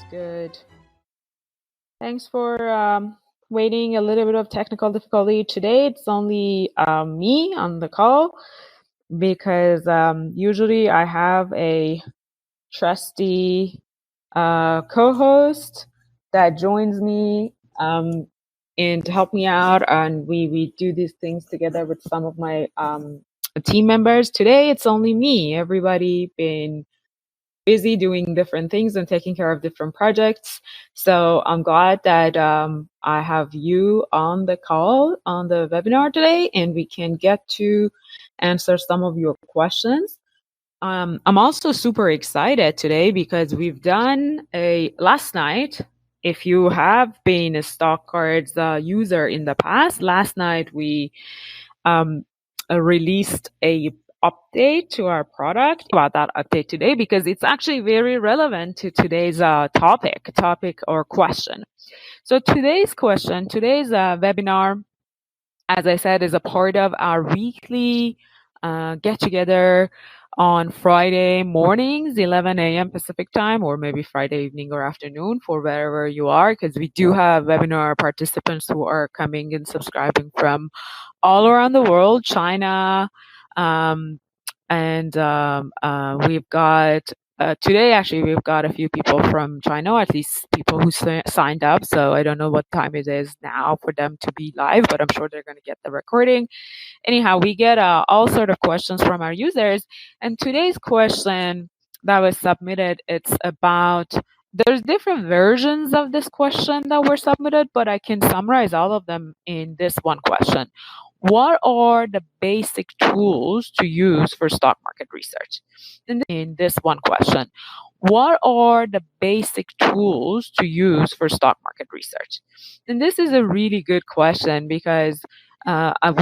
Good. Thanks for waiting. A little bit of technical difficulty today. It's only me on the call because usually I have a trusty co-host that joins me and to help me out, and we do these things together with some of my team members. Today it's only me. Everybody been busy doing different things and taking care of different projects. So I'm glad that I have you on the call on the webinar today, and we can get to answer some of your questions. I'm also super excited today because we've done a last night. If you have been a StockArt user in the past, last night we released a update to our product. About that update today because it's actually very relevant to today's topic or question. So today's webinar, as I said, is a part of our weekly get together on Friday mornings, 11 a.m. Pacific time, or maybe Friday evening or afternoon for wherever you are, because we do have webinar participants who are coming and subscribing from all around the world, China, and we've got today, actually, we've got a few people from China, at least people who signed up. So I don't know what time it is now for them to be live, but I'm sure they're going to get the recording. Anyhow, we get all sort of questions from our users. And today's question that was submitted, it's about, there's different versions of this question that were submitted, but I can summarize all of them in this one question. What are the basic tools to use for stock market research? In this one question, what are the basic tools to use for stock market research? And this is a really good question because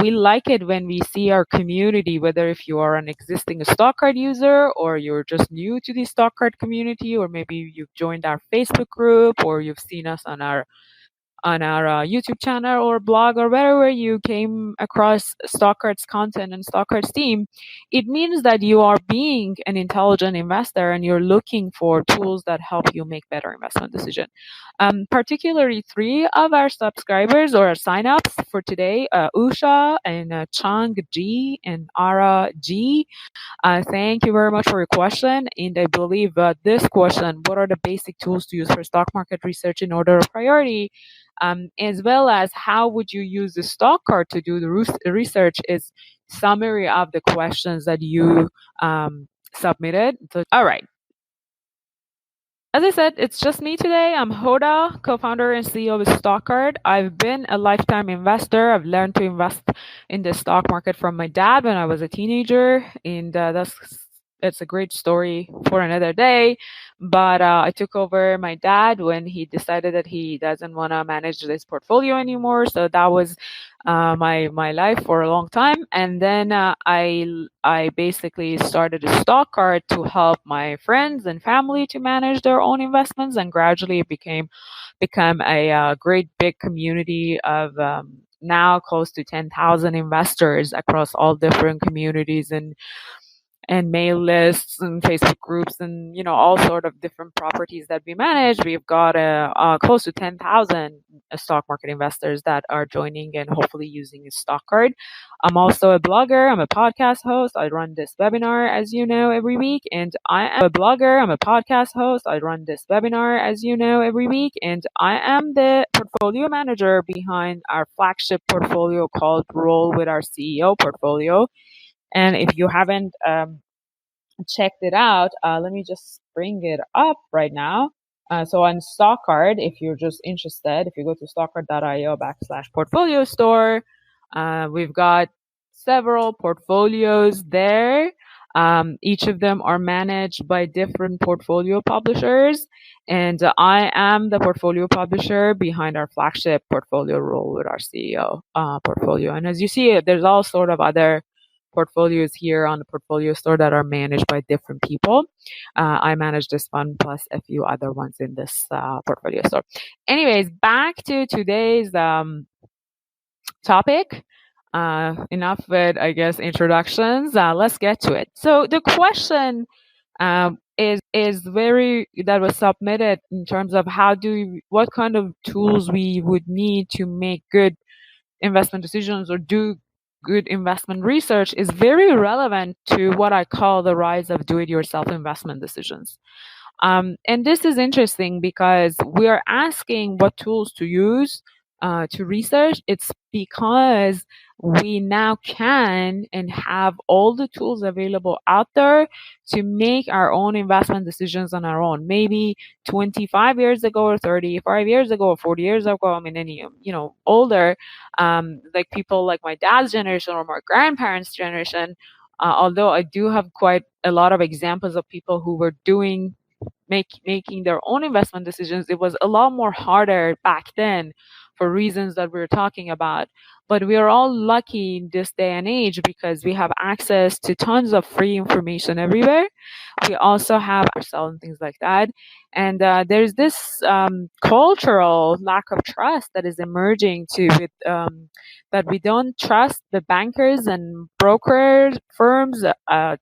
we like it when we see our community, whether if you are an existing StockArt user or you're just new to the StockArt community, or maybe you've joined our Facebook group or you've seen us on our YouTube channel or blog or wherever you came across StockArt's content and StockArt's team. It means that you are being an intelligent investor and you're looking for tools that help you make better investment decisions. Particularly 3 of our subscribers or signups for today, Usha and Chang G and Ara G. Thank you very much for your question. And I believe this question, what are the basic tools to use for stock market research in order of priority, as well as how would you use the StockArt to do the research, is summary of the questions that you submitted. So, all right. As I said, it's just me today. I'm Hoda, co-founder and CEO of StockArt. I've been a lifetime investor. I've learned to invest in the stock market from my dad when I was a teenager, and it's a great story for another day. But I took over my dad when he decided that he doesn't want to manage this portfolio anymore. So that was my life for a long time. And then I basically started a StockArt to help my friends and family to manage their own investments, and gradually it become a great big community of now close to 10,000 investors across all different communities and mail lists and Facebook groups and all sort of different properties that we manage. We've got close to 10,000 stock market investors that are joining and hopefully using a StockArt. I'm also a blogger. I'm a podcast host. I run this webinar, as you know, every week. And I am a blogger. I'm a podcast host. I run this webinar, as you know, every week. And I am the portfolio manager behind our flagship portfolio called Roll with Our CEO portfolio. And if you haven't checked it out, let me just bring it up right now. So on StockArt, if you're just interested, if you go to stockart.io/portfolio store, we've got several portfolios there. Each of them are managed by different portfolio publishers. And I am the portfolio publisher behind our flagship portfolio, Roll with Our CEO portfolio. And as you see, there's all sort of other portfolios here on the portfolio store that are managed by different people. I manage this one plus a few other ones in this portfolio store. Anyways, back to today's topic. Enough with, I guess, introductions. Let's get to it. So the question is very that was submitted in terms of what kind of tools we would need to make good investment decisions or do good investment research is very relevant to what I call the rise of do-it-yourself investment decisions. And this is interesting because we are asking what tools to use to research. It's because we now can and have all the tools available out there to make our own investment decisions on our own. Maybe 25 years ago or 35 years ago or 40 years ago, I mean, any, older, like people like my dad's generation or my grandparents' generation, although I do have quite a lot of examples of people who were making their own investment decisions, it was a lot more harder back then for reasons that we are talking about. But we are all lucky in this day and age because we have access to tons of free information everywhere. We also have ourselves and things like that. And there's this cultural lack of trust that is emerging too, with that we don't trust the bankers and broker firms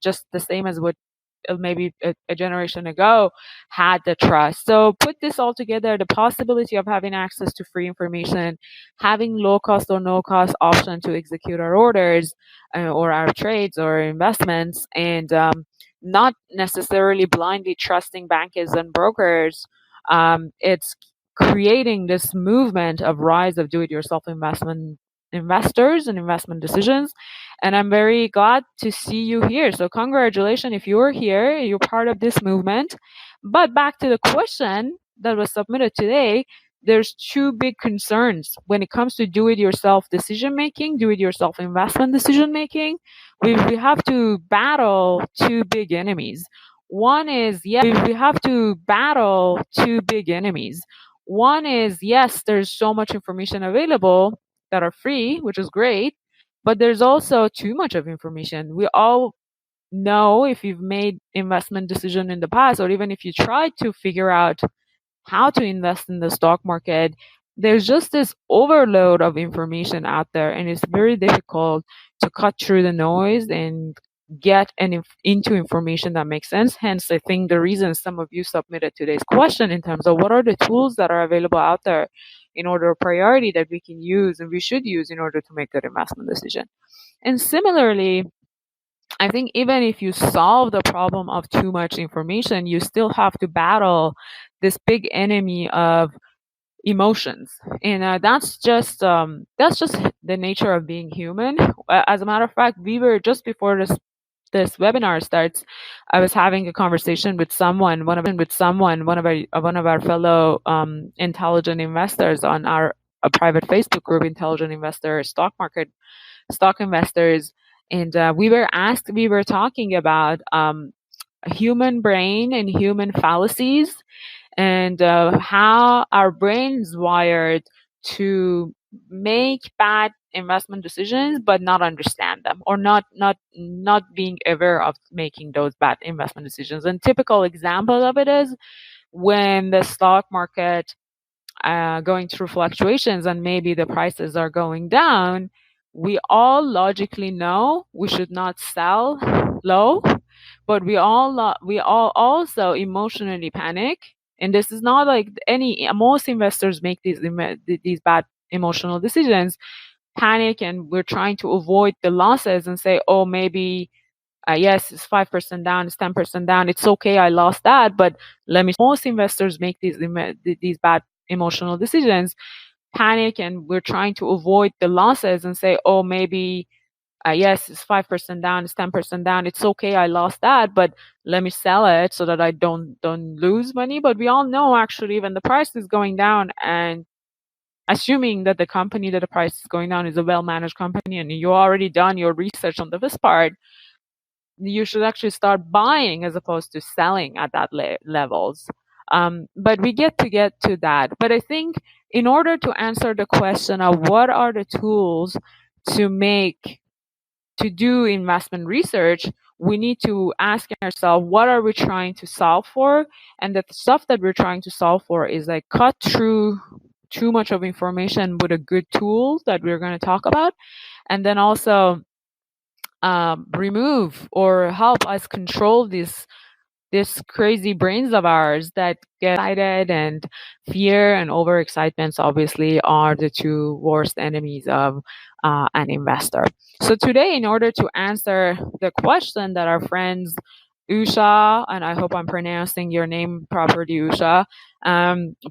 just the same as what maybe a generation ago had the trust. So put this all together, the possibility of having access to free information, having low cost or no cost option to execute our orders or our trades or investments, and not necessarily blindly trusting bankers and brokers. It's creating this movement of rise of do-it-yourself investors and investment decisions, and I'm very glad to see you here. So congratulations if you're here, you're part of this movement. But back to the question that was submitted today, there's two big concerns when it comes to do-it-yourself decision making, do-it-yourself investment decision making. We have to battle two big enemies. One is, we have to battle two big enemies. One is, yes, there's so much information available that are free, which is great, but there's also too much of information. We all know, if you've made investment decision in the past, or even if you try to figure out how to invest in the stock market, there's just this overload of information out there, and it's very difficult to cut through the noise and get into information that makes sense. Hence, I think the reason some of you submitted today's question in terms of what are the tools that are available out there in order of priority that we can use and we should use in order to make good investment decision. And similarly, I think even if you solve the problem of too much information, you still have to battle this big enemy of emotions, and that's just the nature of being human. As a matter of fact, we were just before this webinar starts, I was having a conversation with one of our fellow intelligent investors on our a private Facebook group, Intelligent Investor Stock Investors, and we were talking about human brain and human fallacies, and how our brain's wired to make bad investment decisions but not understand them, or not being aware of making those bad investment decisions. And typical example of it is when the stock market going through fluctuations and maybe the prices are going down, we all logically know we should not sell low, but we all also emotionally panic. And this is not like most investors make these bad emotional decisions, panic, and we're trying to avoid the losses and say, oh, maybe yes, it's 5% down, it's 10% down, it's okay, I lost that, but most investors make these bad emotional decisions, panic, and we're trying to avoid the losses and say, oh, maybe yes, it's 5% down, it's 10% down, it's okay, I lost that, but let me sell it so that I don't lose money. But we all know, actually, when the price is going down, and assuming that the company that the price is going down is a well managed company and you already done your research on this part, you should actually start buying as opposed to selling at that levels. But we get to that. But I think in order to answer the question of what are the tools to do investment research, we need to ask ourselves, what are we trying to solve for? And the stuff that we're trying to solve for is like cut through too much of information with a good tool that we're going to talk about, and then also remove or help us control this this crazy brains of ours that get excited, and fear and overexcitement obviously are the two worst enemies of an investor. So today, in order to answer the question that our friends Usha, and I hope I'm pronouncing your name properly, Usha,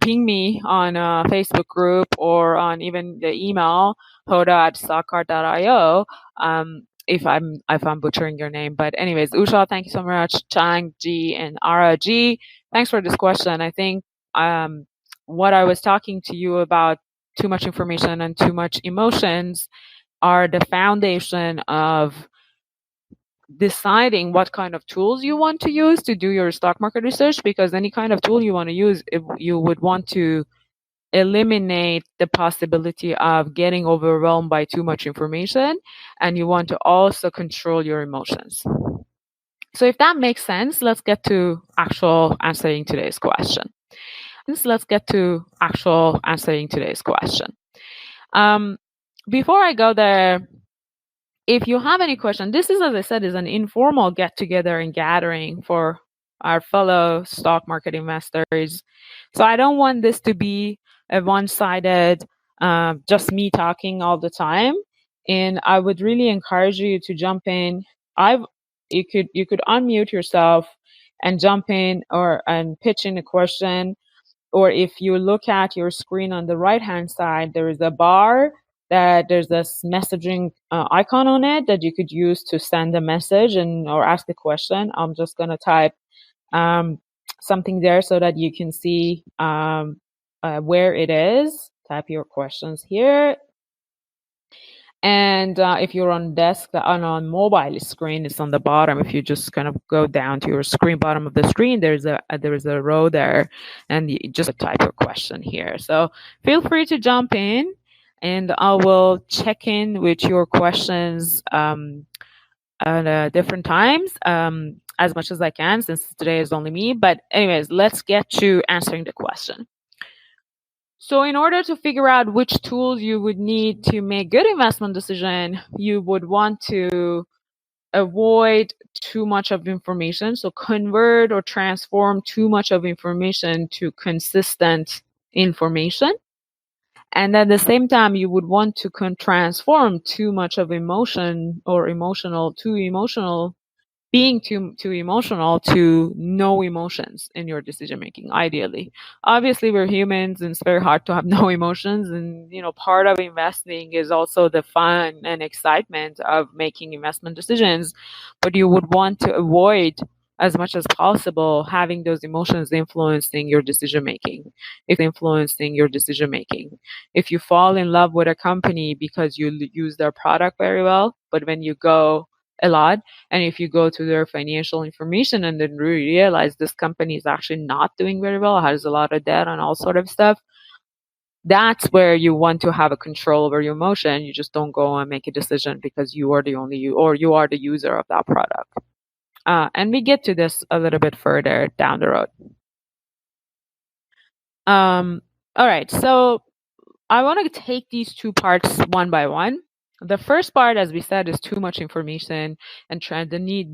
ping me on a Facebook group or on even the email, hoda@stockart.io. If I'm butchering your name, but anyways, Usha, thank you so much. Chang G and Ara G, thanks for this question. I think what I was talking to you about, too much information and too much emotions, are the foundation of deciding what kind of tools you want to use to do your stock market research, because any kind of tool you want to use, if you would want to eliminate the possibility of getting overwhelmed by too much information, and you want to also control your emotions. So if that makes sense, let's get to actual answering today's question. Before I go there, if you have any question, this is, as I said, is an informal get together and gathering for our fellow stock market investors. So I don't want this to be a one-sided, just me talking all the time. And I would really encourage you to jump in. You could unmute yourself and jump in and pitch in a question. Or if you look at your screen on the right hand side, there is a bar that there's this messaging icon on it that you could use to send a message or ask a question. I'm just going to type something there so that you can see where it is. Type your questions here. And if you're on on mobile screen, it's on the bottom. If you just kind of go down to your screen, bottom of the screen, there's a row there, and you just type your question here. So feel free to jump in, and I will check in with your questions at different times, as much as I can, since today is only me. But anyways, let's get to answering the question. So in order to figure out which tools you would need to make good investment decision, you would want to avoid too much of information. So convert or transform too much of information to consistent information. And at the same time, you would want to transform too much of emotion or too emotional, being too emotional to no emotions in your decision making. Ideally, obviously we're humans and it's very hard to have no emotions, and part of investing is also the fun and excitement of making investment decisions, but you would want to avoid as much as possible having those emotions influencing your decision making. If you fall in love with a company because you use their product very well, but when you go a lot, and if you go to their financial information and then realize this company is actually not doing very well, has a lot of debt and all sort of stuff, that's where you want to have a control over your emotion. You just don't go and make a decision because you are you are the user of that product. And we get to this a little bit further down the road. All right, so I want to take these two parts one by one. The first part, as we said, is too much information and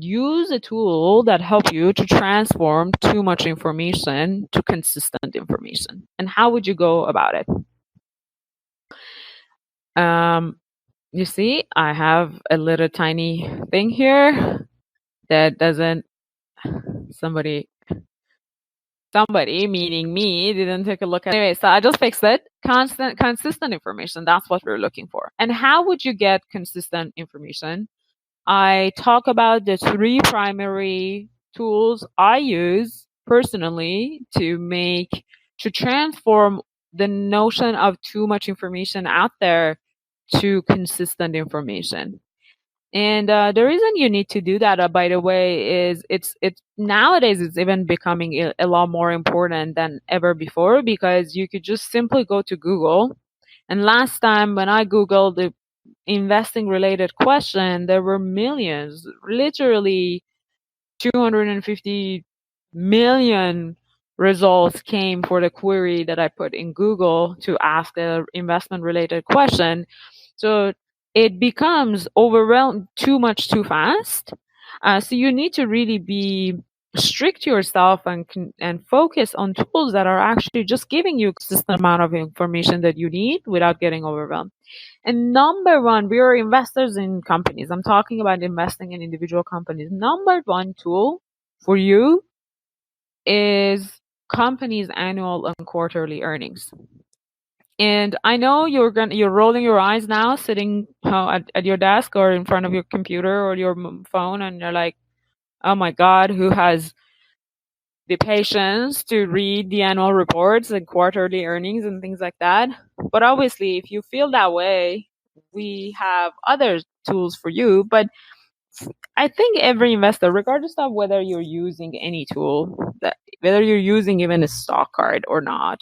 use a tool that help you to transform too much information to consistent information. And how would you go about it? You see, I have a little tiny thing here that doesn't, somebody, meaning me, didn't take a look at it. Anyway, so I just fixed it. Consistent information. That's what we're looking for. And how would you get consistent information? I talk about the three primary tools I use personally to transform the notion of too much information out there to consistent information. And the reason you need to do that, by the way, is it's nowadays it's even becoming a lot more important than ever before, because you could just simply go to Google. And last time when I Googled the investing related question, there were millions, literally 250 million results came for the query that I put in Google to ask an investment related question. So it becomes overwhelmed too much too fast. So you need to really be strict yourself and focus on tools that are actually just giving you a consistent amount of information that you need without getting overwhelmed. And number one, we are investors in companies. I'm talking about investing in individual companies. Number one tool for you is companies' annual and quarterly earnings. And I know you're rolling your eyes now, sitting at your desk or in front of your computer or your phone, and you're like, "Oh my God, who has the patience to read the annual reports and quarterly earnings and things like that?" But obviously, if you feel that way, we have other tools for you. But I think every investor, regardless of whether you're using any tool, whether you're using even a StockArt or not,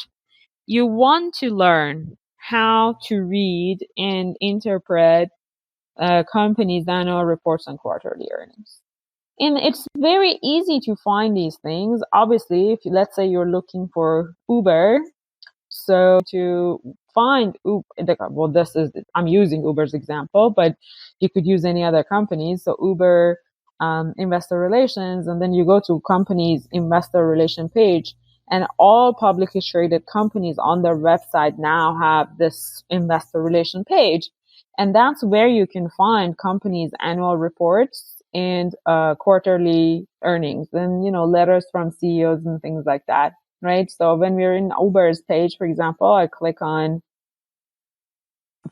you want to learn how to read and interpret companies' annual reports and quarterly earnings. And it's very easy to find these things. Obviously, if let's say you're looking for Uber, so to find well, I'm using Uber's example, but you could use any other companies. So Uber investor relations, and then you go to company's investor relation page, and all publicly traded companies on their website now have this investor relation page, and that's where you can find companies' annual reports and quarterly earnings, and letters from CEOs and things like that. Right. So when we're in Uber's page, for example, I click on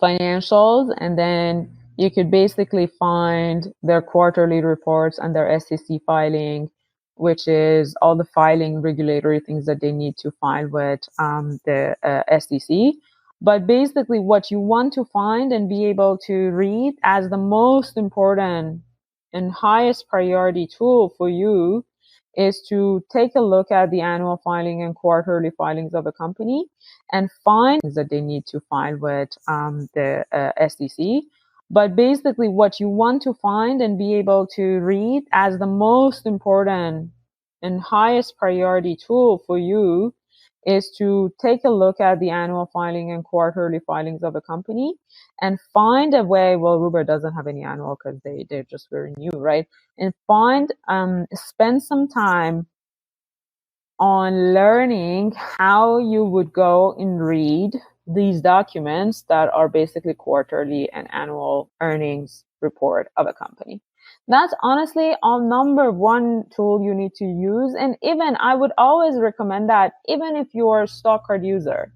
financials, and then you could basically find their quarterly reports and their SEC filing, which is all the filing regulatory things that they need to file with the SEC. But basically, what you want to find and be able to read as the most important and highest priority tool for you is to take a look at the annual filing and quarterly filings of a company and find that they need to file with the SEC. But basically, what you want to find and be able to read as the most important and highest priority tool for you is to take a look at the annual filing and quarterly filings of a company and find a way. Well, Uber doesn't have any annual because they're just very new, right? And spend some time on learning how you would go and read these documents that are basically quarterly and annual earnings report of a company. That's honestly our number one tool you need to use. And even I would always recommend that even if you're a StockArt user,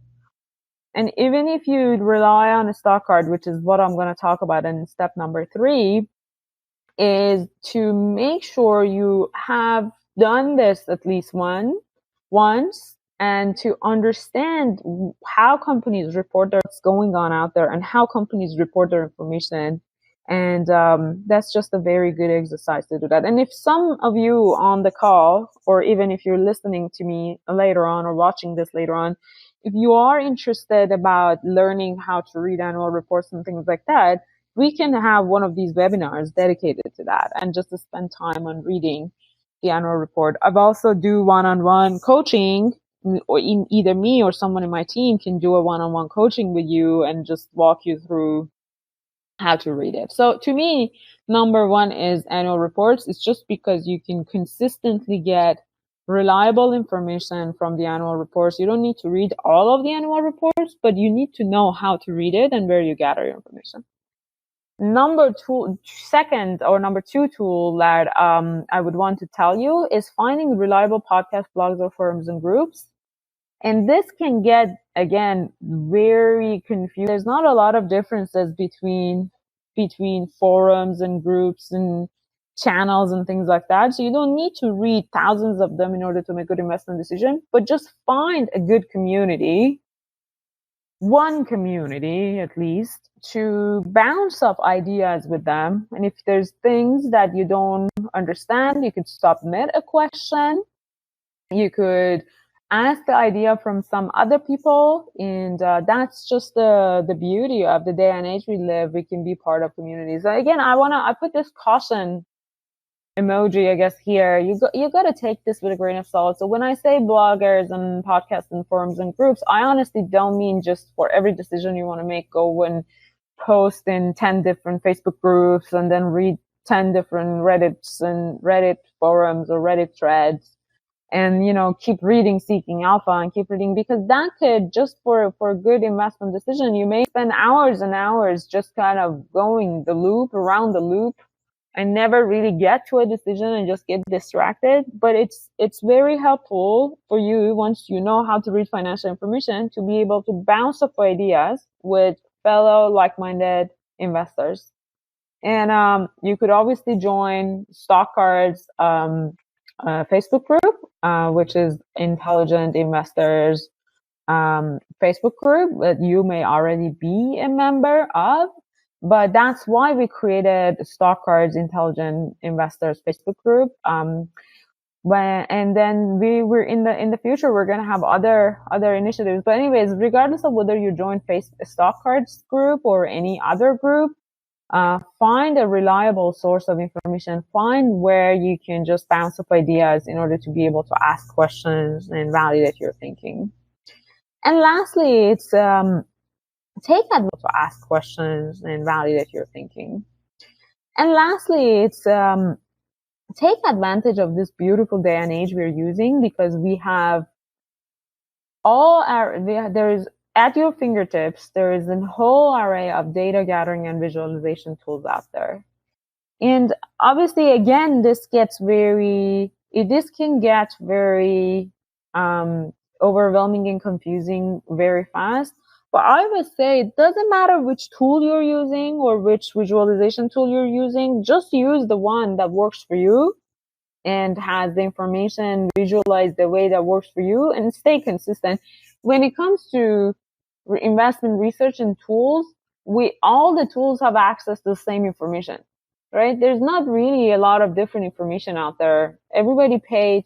and even if you rely on a StockArt, which is what I'm going to talk about in step number 3, is to make sure you have done this at least once, and to understand how companies report what's going on out there and how companies report their information. And that's just a very good exercise to do that. And if some of you on the call, or even if you're listening to me later on or watching this later on, if you are interested about learning how to read annual reports and things like that, we can have one of these webinars dedicated to that and just to spend time on reading the annual report. I've also do one-on-one coaching, or either me or someone in my team can do a one-on-one coaching with you and just walk you through how to read it. So to me, number one is annual reports. It's just because you can consistently get reliable information from the annual reports. You don't need to read all of the annual reports, but you need to know how to read it and where you gather your information. Number two tool that I would want to tell you is finding reliable podcast blogs or forums and groups. And this can get, again, very confused. There's not a lot of differences between forums and groups and channels and things like that. So you don't need to read thousands of them in order to make a good investment decision, but just find a good community, one community at least, to bounce off ideas with them. And if there's things that you don't understand, you could submit a question. You could ask the idea from some other people. And that's just the beauty of the day and age we live. We can be part of communities. Again, I put this caution emoji, I guess, here. You got to take this with a grain of salt. So when I say bloggers and podcasts and forums and groups, I honestly don't mean just for every decision you want to make, go and post in 10 different Facebook groups and then read 10 different Reddit forums or Reddit threads, and keep reading Seeking Alpha and keep reading, because that could, just for a good investment decision, you may spend hours and hours just kind of going around the loop and never really get to a decision and just get distracted. But it's very helpful for you, once you know how to read financial information, to be able to bounce off ideas with fellow like-minded investors. And you could obviously join StockArt's Facebook group, which is Intelligent Investors Facebook group that you may already be a member of. But that's why we created StockArt's Intelligent Investors Facebook group. And then we were in the future, we're going to have other initiatives. But anyways, regardless of whether you join StockArt's group or any other group, find a reliable source of information. Find where you can just bounce up ideas in order to be able to ask questions and validate your thinking. And lastly, it's take advantage to ask questions and validate your thinking. And lastly, it's take advantage of this beautiful day and age we're using, because we have there is at your fingertips, there is a whole array of data gathering and visualization tools out there. And obviously, again, this can get very overwhelming and confusing very fast. But I would say it doesn't matter which tool you're using or which visualization tool you're using. Just use the one that works for you and has the information visualized the way that works for you, and stay consistent. When it comes to investment research and tools, all the tools have access to the same information, right? There's not really a lot of different information out there. Everybody pay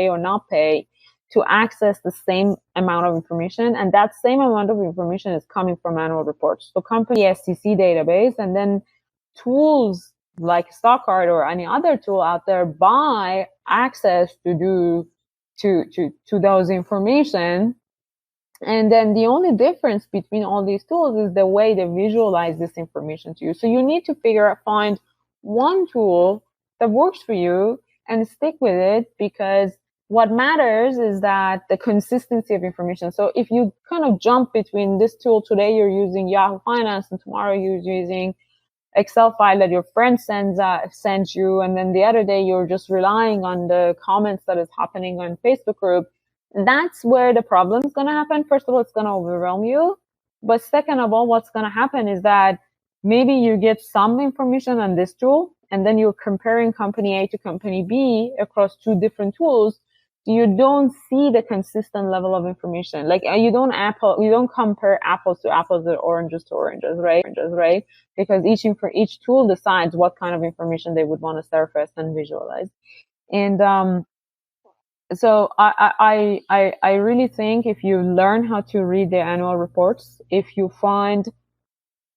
or not pay to access the same amount of information, and that same amount of information is coming from annual reports. So company SEC database, and then tools like StockArt or any other tool out there buy access to those information. And then the only difference between all these tools is the way they visualize this information to you. So you need to find one tool that works for you and stick with it, because what matters is that the consistency of information. So if you kind of jump between this tool, today you're using Yahoo Finance and tomorrow you're using Excel file that your friend sends you, and then the other day you're just relying on the comments that is happening on Facebook group, that's where the problem is going to happen. First of all, it's going to overwhelm you. But second of all, what's going to happen is that maybe you get some information on this tool, and then you're comparing company A to company B across two different tools. You don't see the consistent level of information. Like you don't compare apples to apples or oranges to oranges, right? Because each tool decides what kind of information they would want to surface and visualize. And so I really think if you learn how to read the annual reports, if you find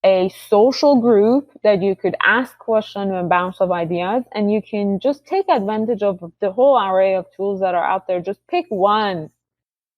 a social group that you could ask questions and bounce off ideas, and you can just take advantage of the whole array of tools that are out there. Just pick one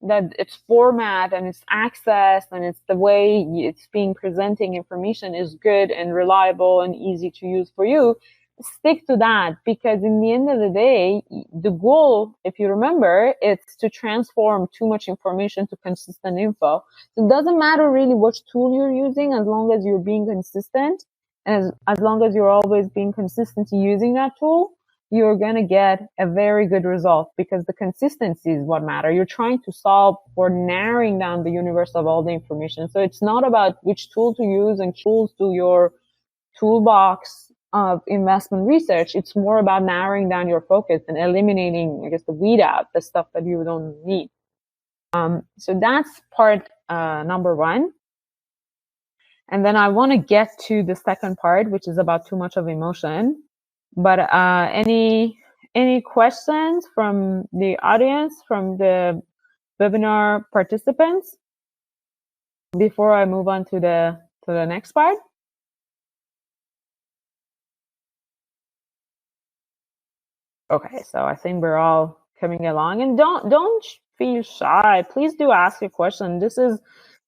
that its format and its access and it's the way it's being presenting information is good and reliable and easy to use for you. Stick to that, because in the end of the day, the goal, if you remember, it's to transform too much information to consistent info. So it doesn't matter really which tool you're using, as long as you're being consistent, and as long as you're always being consistent to using that tool, you're going to get a very good result, because the consistency is what matters. You're trying to solve for narrowing down the universe of all the information. So it's not about which tool to use and tools to your toolbox of investment research. It's more about narrowing down your focus and eliminating, I guess, the weed out, the stuff that you don't need. So that's part number one. And then I want to get to the second part, which is about too much of emotion. But any questions from the audience, from the webinar participants, before I move on to the next part? Okay, so I think we're all coming along, and don't feel shy. Please do ask a question. This is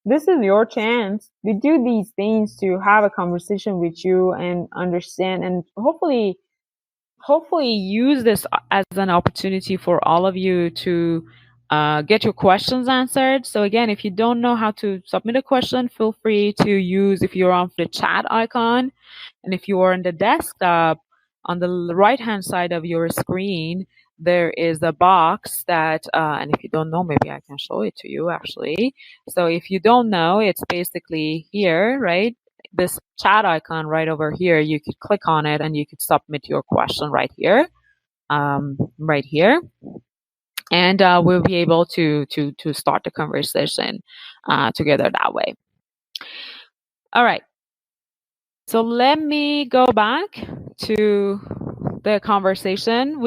This is your chance. We do these things to have a conversation with you and understand, and hopefully use this as an opportunity for all of you to get your questions answered. So again, if you don't know how to submit a question, feel free to use, if you're on the chat icon, and if you are in the desktop, on the right hand side of your screen, there is a box that, and if you don't know, maybe I can show it to you actually. So if you don't know, it's basically here, right? This chat icon right over here, you could click on it and you could submit your question right here, right here. And we'll be able to start the conversation together that way. All right. So let me go back to the conversation.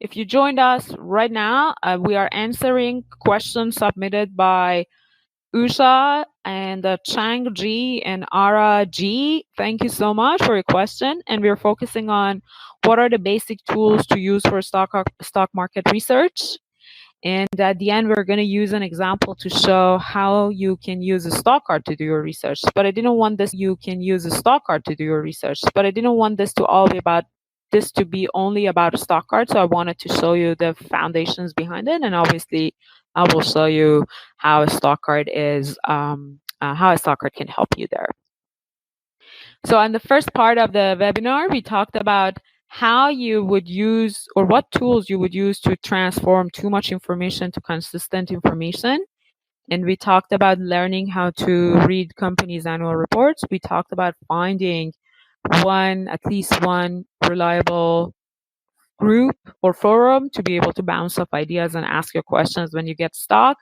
If you joined us right now, we are answering questions submitted by Usha and Chang G and Ara G. Thank you so much for your question. And we're focusing on what are the basic tools to use for stock market research. And at the end, we're going to use an example to show how you can use a StockArt to do your research. But I didn't want this, you can use a StockArt to do your research. But I didn't want this to all be about this to be only about StockArt. So I wanted to show you the foundations behind it. And obviously, I will show you how a StockArt is, how a StockArt can help you there. So in the first part of the webinar, we talked about how you would use or what tools you would use to transform too much information to consistent information. And we talked about learning how to read companies' annual reports. We talked about finding at least one reliable group or forum to be able to bounce off ideas and ask your questions when you get stuck.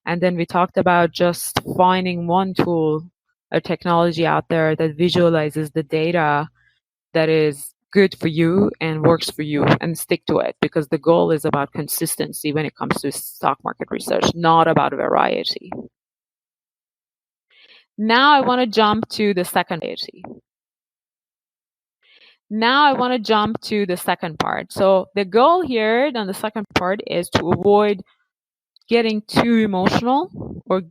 And then we talked about just finding one tool, a technology out there that visualizes the data that is good for you and works for you, and stick to it, because the goal is about consistency when it comes to stock market research, not about variety. Now I want to jump to the second part. So the goal here on the second part is to avoid getting too emotional or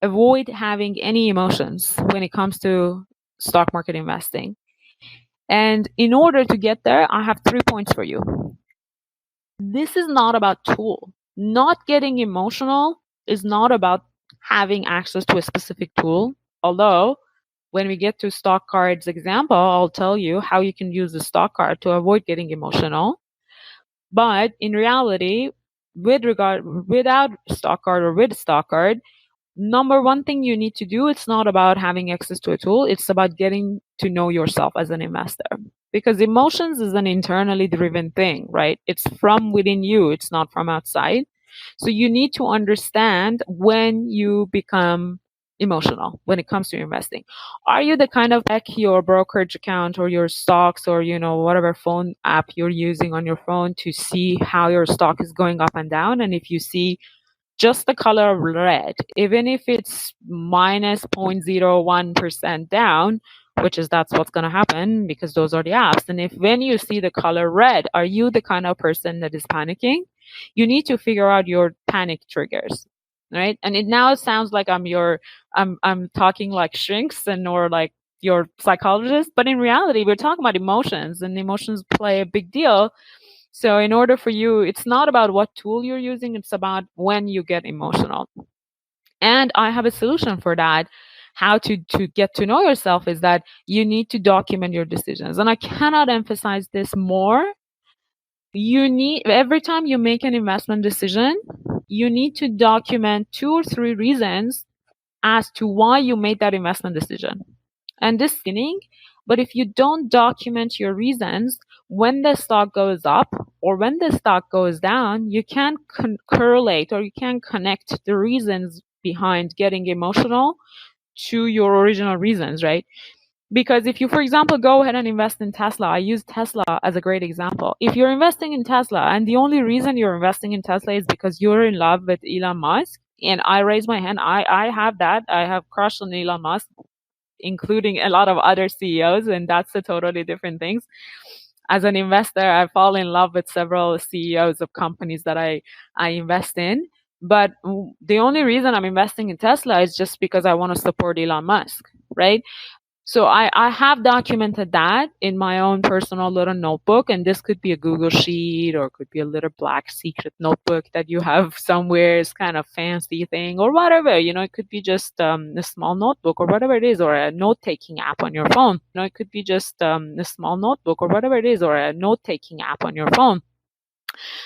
avoid having any emotions when it comes to stock market investing. And in order to get there, I have 3 points for you. This is not about tool. Not getting emotional is not about having access to a specific tool. Although, when we get to StockArt's example, I'll tell you how you can use the StockArt to avoid getting emotional. But in reality, without StockArt or with StockArt, number one thing you need to do, it's not about having access to a tool. It's about getting to know yourself as an investor, because emotions is an internally driven thing, right? It's from within you. It's not from outside. So you need to understand when you become emotional when it comes to investing. Are you the kind of check your brokerage account or your stocks or, whatever phone app you're using on your phone to see how your stock is going up and down? And if you see just the color of red, even if it's minus 0.01% down, that's what's going to happen because those are the apps. And if when you see the color red, are you the kind of person that is panicking? You need to figure out your panic triggers, right? And it now sounds like I'm talking like shrinks or like your psychologist, but in reality, we're talking about emotions, and emotions play a big deal. So in order for you, it's not about what tool you're using, it's about when you get emotional. And I have a solution for that. How to get to know yourself is that you need to document your decisions. And I cannot emphasize this more. Every time you make an investment decision, you need to document 2 or 3 reasons as to why you made that investment decision. And this beginning, but if you don't document your reasons, when the stock goes up or when the stock goes down, you can't correlate or you can't connect the reasons behind getting emotional to your original reasons, right? Because if you, for example, go ahead and invest in Tesla, I use Tesla as a great example. If you're investing in Tesla and the only reason you're investing in Tesla is because you're in love with Elon Musk, and I raise my hand, I have that. I have crushed on Elon Musk, including a lot of other CEOs, and that's a totally different things. As an investor, I fall in love with several CEOs of companies that I invest in. But the only reason I'm investing in Tesla is just because I want to support Elon Musk, right? So I have documented that in my own personal little notebook, and this could be a Google Sheet or it could be a little black secret notebook that you have somewhere. It's kind of fancy thing or whatever, it could be just a small notebook or whatever it is, or a note-taking app on your phone. It could be just a small notebook or whatever it is, or a note-taking app on your phone.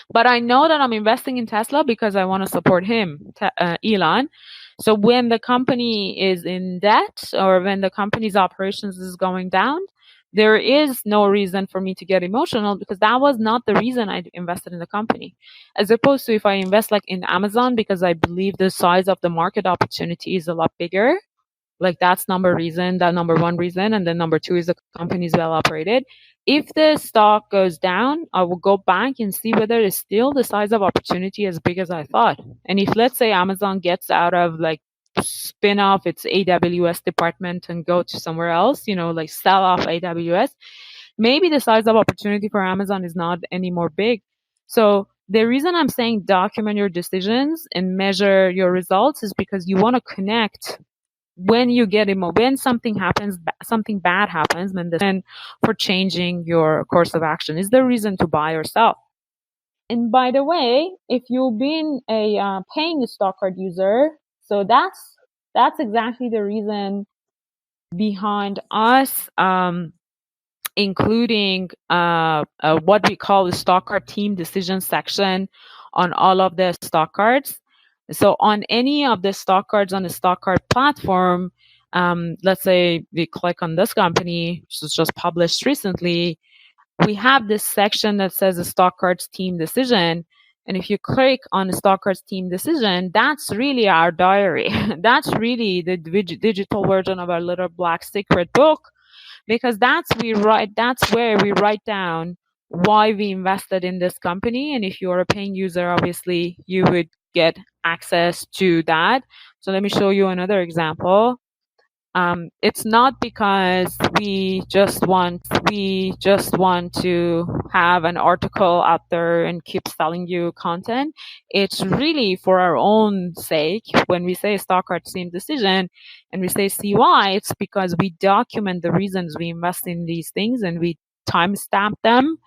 But I know that I'm investing in Tesla because I want to support him, Elon. So when the company is in debt or when the company's operations is going down, there is no reason for me to get emotional because that was not the reason I invested in the company. As opposed to if I invest like in Amazon because I believe the size of the market opportunity is a lot bigger. Like that's number one reason. And then number two is the company is well operated. If the stock goes down, I will go back and see whether it's still the size of opportunity as big as I thought. And if let's say Amazon gets out of like spin off its AWS department and go to somewhere else, like sell off AWS, maybe the size of opportunity for Amazon is not any more big. So the reason I'm saying document your decisions and measure your results is because you want to connect when you get when something happens, something bad happens, then the reason for changing your course of action is the reason to buy or sell. And by the way, if you've been a paying StockArt user, so that's exactly the reason behind us including what we call the StockArt team decision section on all of the StockArts. So on any of the StockArts on the StockArt platform, let's say we click on this company, which was just published recently, we have this section that says the StockArts team decision. And if you click on the StockArts team decision, that's really our diary. That's really the digital version of our little black secret book, because that's where we write down why we invested in this company. And if you're a paying user, obviously you would get access to that. So let me show you another example. It's not because we just want to have an article out there and keep selling you content. It's really for our own sake. When we say StockArt team decision and we say CY, it's because we document the reasons we invest in these things and we timestamp them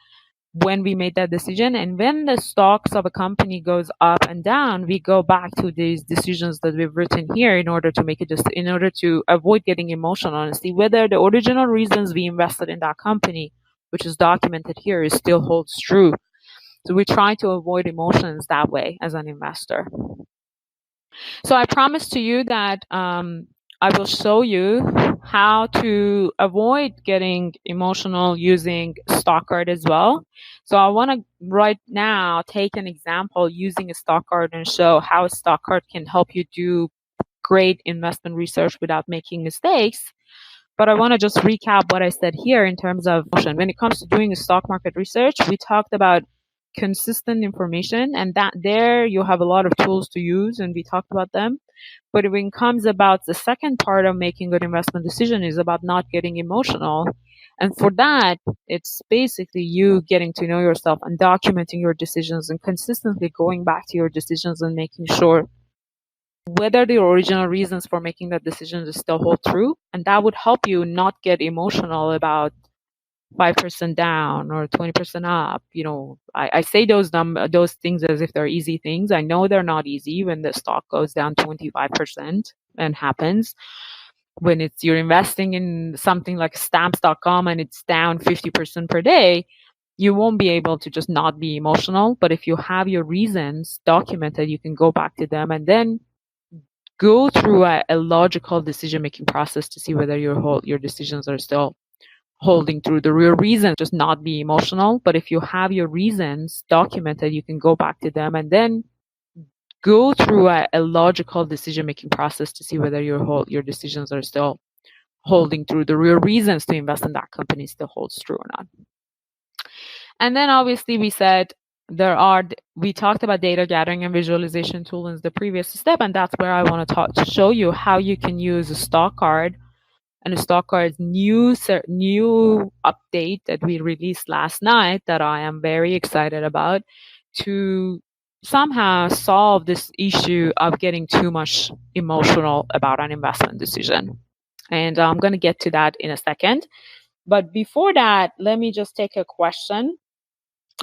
when we made that decision. And when the stocks of a company goes up and down, we go back to these decisions that we've written here in order to make it just in order to avoid getting emotional and see whether the original reasons we invested in that company, which is documented here, is still holds true. So we try to avoid emotions that way as an investor. So I promise to you that I will show you how to avoid getting emotional using StockArt as well. So I want to right now take an example using a StockArt and show how StockArt can help you do great investment research without making mistakes. But I want to just recap what I said here in terms of emotion. When it comes to doing stock market research, we talked about consistent information, and that there you have a lot of tools to use, and we talked about them. But when it comes about the second part of making good investment decision is about not getting emotional. And for that, it's basically you getting to know yourself and documenting your decisions and consistently going back to your decisions and making sure whether the original reasons for making that decision still hold true. And that would help you not get emotional about 5% down or 20% up. I say those things as if they're easy things. I know they're not easy when the stock goes down 25% and happens. When you're investing in something like stamps.com and it's down 50% per day, you won't be able to just not be emotional. But if you have your reasons documented, you can go back to them and then go through a logical decision-making process to see whether your decisions are still holding through. The real reason, just not be emotional. But if you have your reasons documented, you can go back to them and then go through a logical decision-making process to see whether your decisions are still holding through. The real reasons to invest in that company still holds true or not. And then obviously we talked about data gathering and visualization tools in the previous step, and that's where I want to show you how you can use a StockArt and a StockArt's new update that we released last night that I am very excited about to somehow solve this issue of getting too much emotional about an investment decision. And I'm going to get to that in a second. But before that, let me just take a question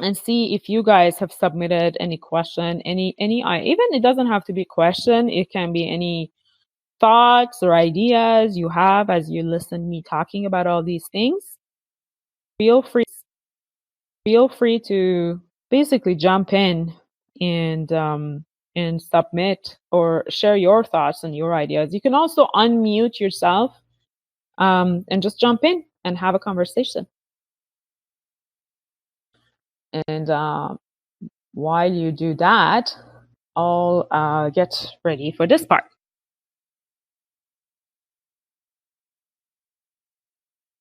and see if you guys have submitted any question, any even it doesn't have to be a question, it can be any thoughts or ideas you have as you listen me talking about all these things. Feel free to basically jump in and submit or share your thoughts and your ideas. You can also unmute yourself and just jump in and have a conversation. And while you do that, I'll get ready for this part.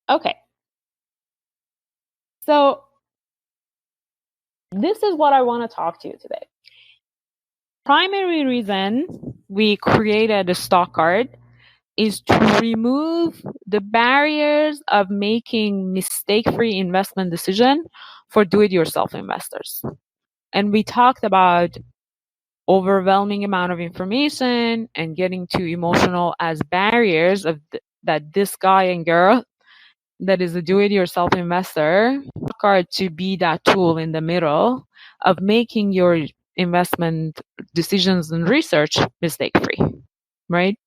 Okay. So this is what I want to talk to you today. Primary reason we created a StockArt is to remove the barriers of making mistake-free investment decision for do-it-yourself investors. And we talked about overwhelming amount of information and getting too emotional as barriers of that this guy and girl that is a do-it-yourself investor card to be that tool in the middle of making your investment decisions and research mistake-free, right?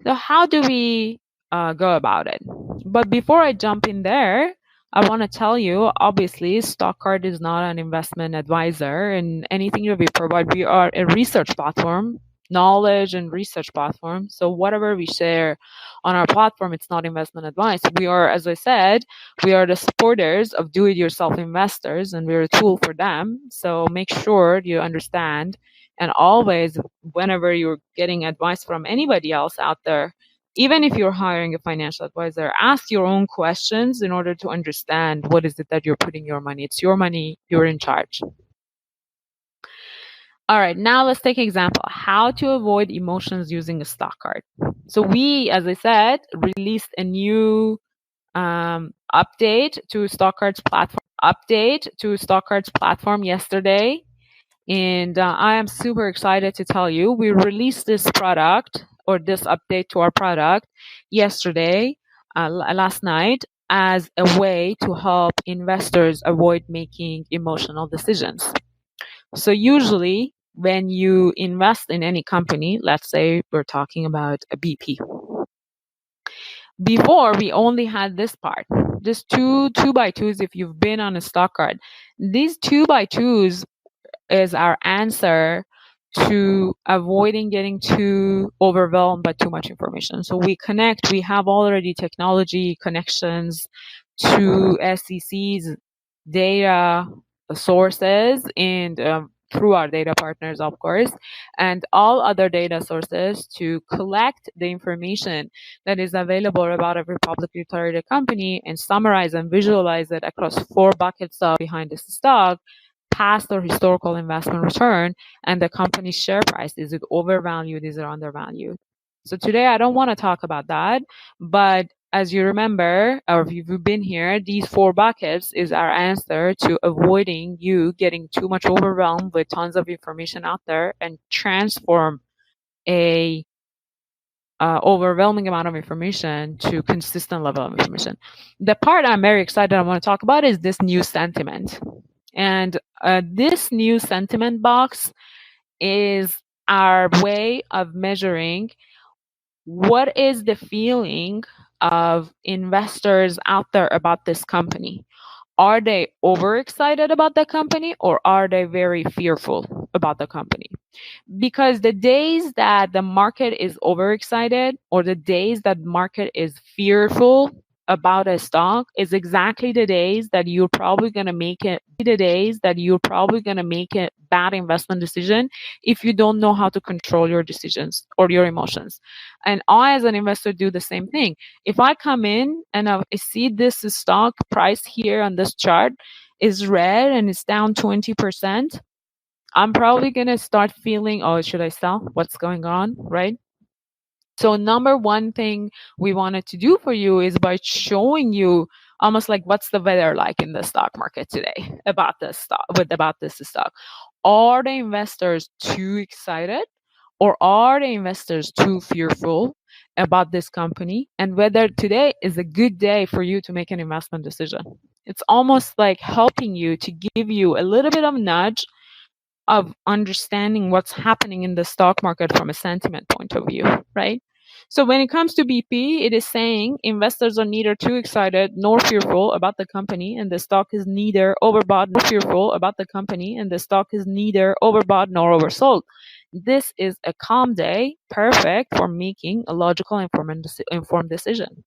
So how do we go about it? But before I jump in there, I want to tell you, obviously, StockArt is not an investment advisor, and anything that we provide, we are a research platform, knowledge and research platform. So whatever we share on our platform, it's not investment advice. We are, as I said, we are the supporters of do-it-yourself investors, and we're a tool for them. So make sure you understand, and always, whenever you're getting advice from anybody else out there, even if you're hiring a financial advisor, ask your own questions in order to understand what is it that you're putting your money. It's your money, you're in charge. All right, now let's take an example. How to avoid emotions using a StockArt. So we, as I said, released a new update to StockArt's platform yesterday. And I am super excited to tell you we released this product or this update to our product yesterday, last night, as a way to help investors avoid making emotional decisions. So usually when you invest in any company, let's say we're talking about a BP. Before we only had this part, this two by twos. If you've been on a StockArt, these 2x2s is our answer to avoiding getting too overwhelmed by too much information. So we have already technology connections to SEC's data sources and through our data partners, of course, and all other data sources to collect the information that is available about every publicly traded company and summarize and visualize it across 4 buckets of behind the stock, past or historical investment return, and the company's share price. Is it overvalued? Is it undervalued? So today I don't want to talk about that, but as you remember, or if you've been here, these 4 buckets is our answer to avoiding you getting too much overwhelmed with tons of information out there and transform a overwhelming amount of information to consistent level of information. The part I'm very excited I want to talk about is this new sentiment. And this new sentiment box is our way of measuring what is the feeling of investors out there about this company. Are they overexcited about the company or are they very fearful about the company? Because the days that the market is overexcited or the days that market is fearful about a stock is exactly the days that you're probably going to make it bad investment decision if you don't know how to control your decisions or your emotions. And I, as an investor, do the same thing. If I come in and I see this stock price here on this chart is red and it's down 20%, I'm probably going to start feeling, oh, should I sell? What's going on, right? So number one thing we wanted to do for you is by showing you almost like what's the weather like in the stock market today about this stock. are the investors too excited or are the investors too fearful about this company, and whether today is a good day for you to make an investment decision. It's almost like helping you to give you a little bit of nudge of understanding what's happening in the stock market from a sentiment point of view, right? So when it comes to BP, it is saying investors are neither too excited nor fearful about the company, and the stock is neither overbought nor fearful about the company, and the stock is neither overbought nor oversold. This is a calm day, perfect for making a logical, informed decision.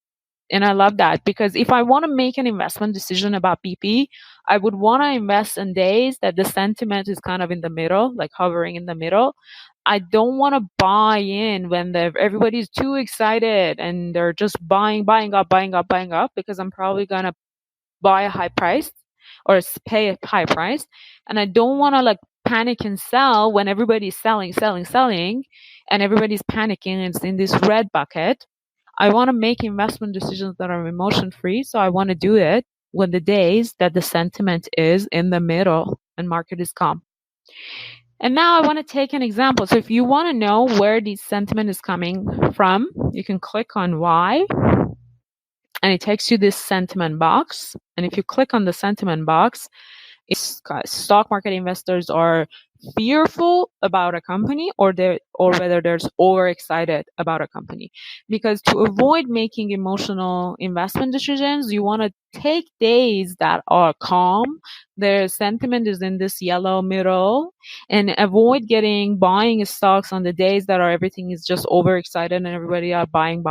And I love that, because if I want to make an investment decision about BP, I would want to invest in days that the sentiment is kind of in the middle, like hovering in the middle. I don't want to buy in when everybody's too excited and they're just buying up, because I'm probably going to buy a high price or pay a high price. And I don't want to like panic and sell when everybody's selling, and everybody's panicking. It's in this red bucket. I want to make investment decisions that are emotion free. So I want to do it when the days that the sentiment is in the middle and market is calm. And now I want to take an example. So if you want to know where the sentiment is coming from, you can click on why, and it takes you this sentiment box. And if you click on the sentiment box, it's stock market investors are fearful about a company, or whether they're overexcited about a company. Because to avoid making emotional investment decisions, you want to take days that are calm, their sentiment is in this yellow middle, and avoid buying stocks on the days that are everything is just overexcited and everybody are buying,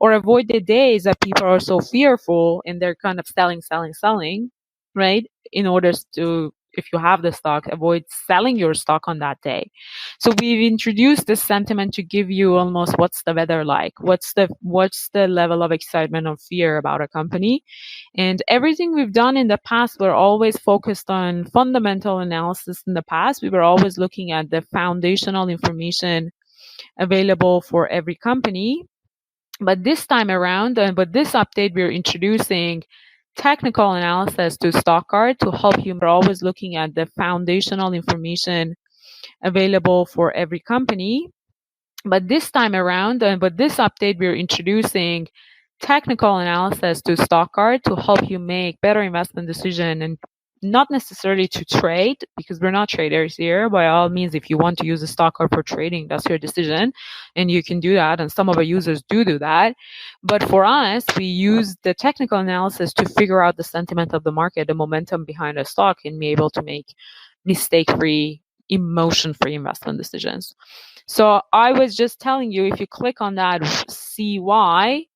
or avoid the days that people are so fearful and they're kind of selling, right? In order to, if you have the stock, avoid selling your stock on that day. So we've introduced this sentiment to give you almost what's the weather like, what's the level of excitement or fear about a company. And everything we've done in the past, we're always focused on fundamental analysis. In the past, we were always looking at the foundational information available for every company. But this time around, but this update, we're introducing technical analysis to StockArt to help you. We're always looking at the foundational information available for every company. But this time around, but this update, we're introducing technical analysis to StockArt to help you make better investment decision, and not necessarily to trade, because we're not traders here. By all means, if you want to use a StockArt for trading, that's your decision, and you can do that. And some of our users do that. But for us, we use the technical analysis to figure out the sentiment of the market, the momentum behind a stock, and be able to make mistake-free, emotion-free investment decisions. So I was just telling you, if you click on that CY,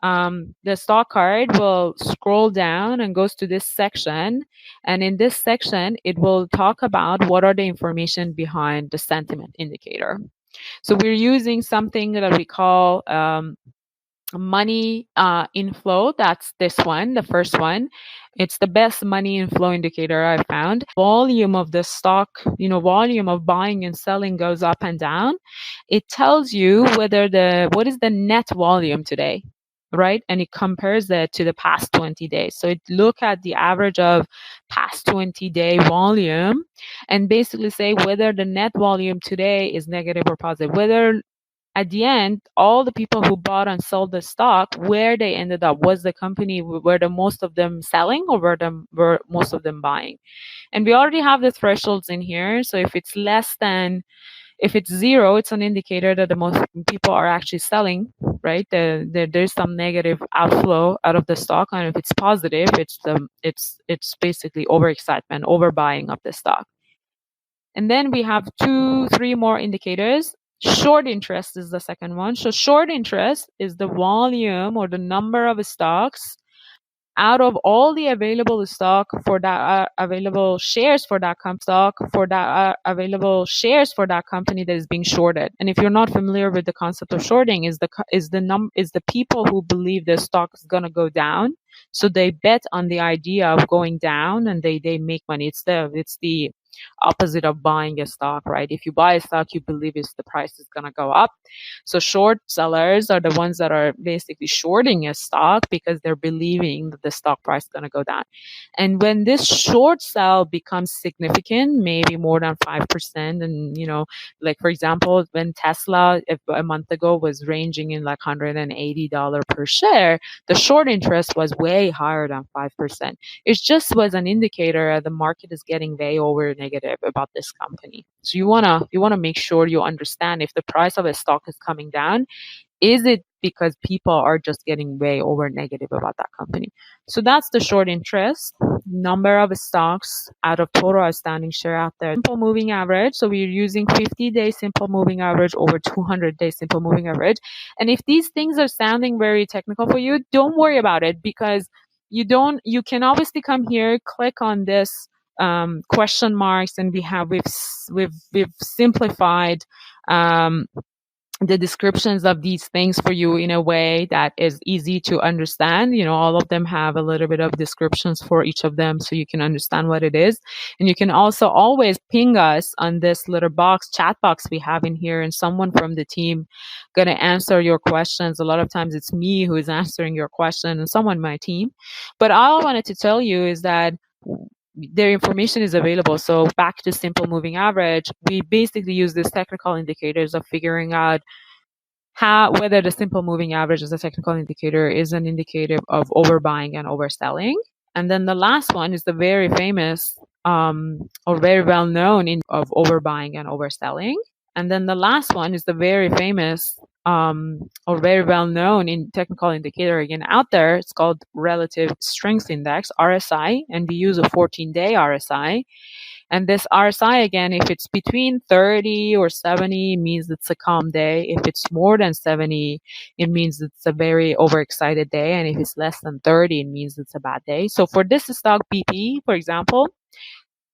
the stock card will scroll down and goes to this section. And in this section, it will talk about what are the information behind the sentiment indicator. So we're using something that we call money inflow. That's this one, the first one. It's the best money inflow indicator I found. Volume of the stock, volume of buying and selling goes up and down. It tells you what is the net volume today, right? And it compares it to the past 20 days. So it look at the average of past 20-day volume and basically say whether the net volume today is negative or positive, whether at the end, all the people who bought and sold the stock, where they ended up, was the company, were the most of them selling, or were most of them buying? And we already have the thresholds in here. So if it's if it's zero, it's an indicator that the most people are actually selling, right? There's some negative outflow out of the stock. And if it's positive, it's basically overexcitement, overbuying of the stock. And then we have 3 more indicators. Short interest is the second one. So short interest is the volume or the number of stocks out of all the available stock for that available shares for that available shares for that company that is being shorted. And if you're not familiar with the concept of shorting, is the people who believe the stock is going to go down, so they bet on the idea of going down and they make money. It's the opposite of buying a stock, right? If you buy a stock, you believe the price is going to go up. So short sellers are the ones that are basically shorting a stock because they're believing that the stock price is going to go down. And when this short sell becomes significant, maybe more than 5%, and like for example, when Tesla a month ago was ranging in like $180 per share, the short interest was way higher than 5%. It just was an indicator that the market is getting way over negative about this company. So you wanna make sure you understand if the price of a stock is coming down, is it because people are just getting way over negative about that company? So that's the short interest, number of stocks out of total outstanding share out there. Simple moving average. So we're using 50-day simple moving average over 200-day simple moving average. And if these things are sounding very technical for you, don't worry about it, because you can obviously come here, click on this question marks, and we've simplified the descriptions of these things for you in a way that is easy to understand. All of them have a little bit of descriptions for each of them so you can understand what it is. And you can also always ping us on this little chat box we have in here, and someone from the team going to answer your questions. A lot of times it's me who is answering your question and someone on my team. But all I wanted to tell you is that their information is available. So back to simple moving average, we basically use these technical indicators of figuring out whether the simple moving average as a technical indicator is an indicator of overbuying and overselling. And then the last one is the very famous or very well known of overbuying and overselling. And then the last one is the very famous or very well known in technical indicator again out there. It's called relative strength index, RSI, and we use a 14-day RSI. And this RSI, again, if it's between 30 or 70, it means it's a calm day. If it's more than 70, it means it's a very overexcited day. And if it's less than 30, it means it's a bad day. So for this stock BP, for example,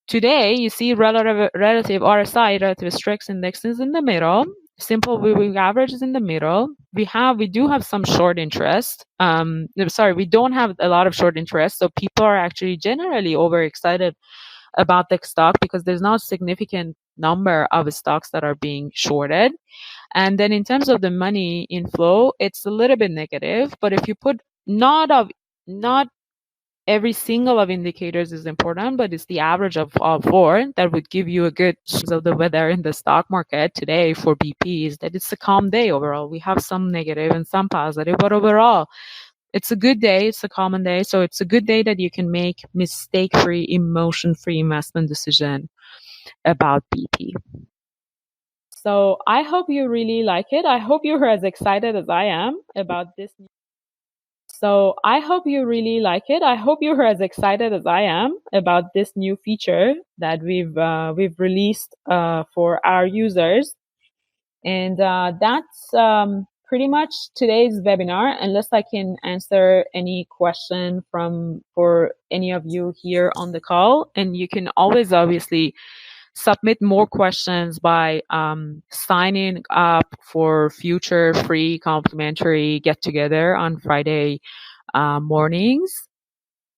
today you see relative RSI, relative strength index, is in the middle. Simple moving average is in the middle. We do have some short interest. We don't have a lot of short interest. So people are actually generally overexcited about the stock because there's not a significant number of stocks that are being shorted. And then in terms of the money inflow, it's a little bit negative. But if you put not every single of indicators is important, but it's the average of all four that would give you a good sense of the weather in the stock market today for BP, is that it's a calm day overall. We have some negative and some positive, but overall, it's a good day. It's a common day. So it's a good day that you can make mistake-free, emotion-free investment decision about BP. So I hope you really like it. I hope you're as excited as I am about this. So I hope you really like it. I hope you're as excited as I am about this new feature that we've released for our users. And that's pretty much today's webinar, unless I can answer any question for any of you here on the call. And you can always obviously submit more questions by signing up for future free complimentary get together on Friday mornings.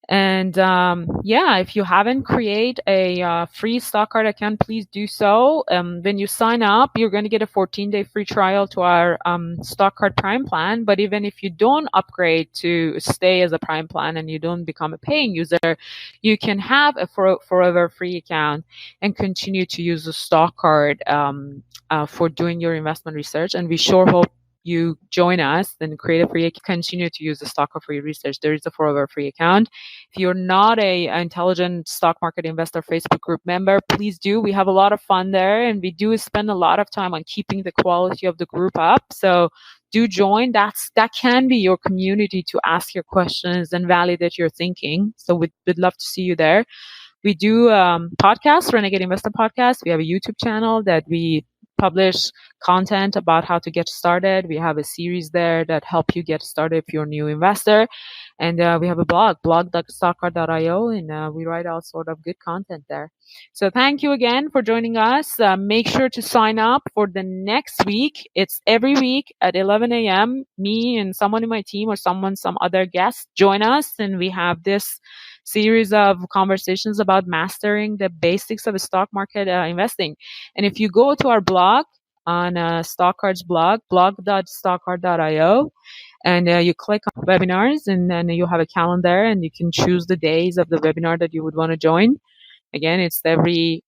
And if you haven't created a free StockArt account, please do so. When you sign up, you're going to get a 14-day free trial to our StockArt Prime plan. But even if you don't upgrade to stay as a Prime plan and you don't become a paying user, you can have a forever free account and continue to use the StockArt for doing your investment research. And we sure hope you join us and create a free account, continue to use the StockArt free research. There is a forever free account. If you're not a intelligent stock market investor Facebook group member, please do. We have a lot of fun there, and we do spend a lot of time on keeping the quality of the group up. So do join. That can be your community to ask your questions and validate your thinking. So we'd love to see you there. We do podcasts, Renegade Investor Podcast. We have a YouTube channel that we publish content about how to get started. We have a series there that help you get started if you're a new investor. And we have a blog.stockart.io, and we write all sort of good content there. So thank you again for joining us. Make sure to sign up for the next week. It's every week at 11 a.m. Me and someone in my team or some other guest join us, and we have this series of conversations about mastering the basics of stock market investing. And if you go to our blog on StockArt's blog, blog.stockart.io, and you click on webinars, and then you have a calendar, and you can choose the days of the webinar that you would want to join. Again, it's every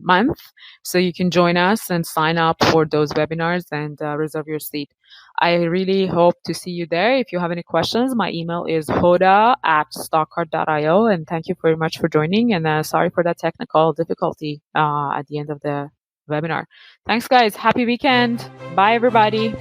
month, so you can join us and sign up for those webinars and reserve your seat. I really hope to see you there. If you have any questions, my email is hoda@stockart.io, and thank you very much for joining, and sorry for that technical difficulty at the end of the webinar. Thanks, guys. Happy weekend. Bye, everybody.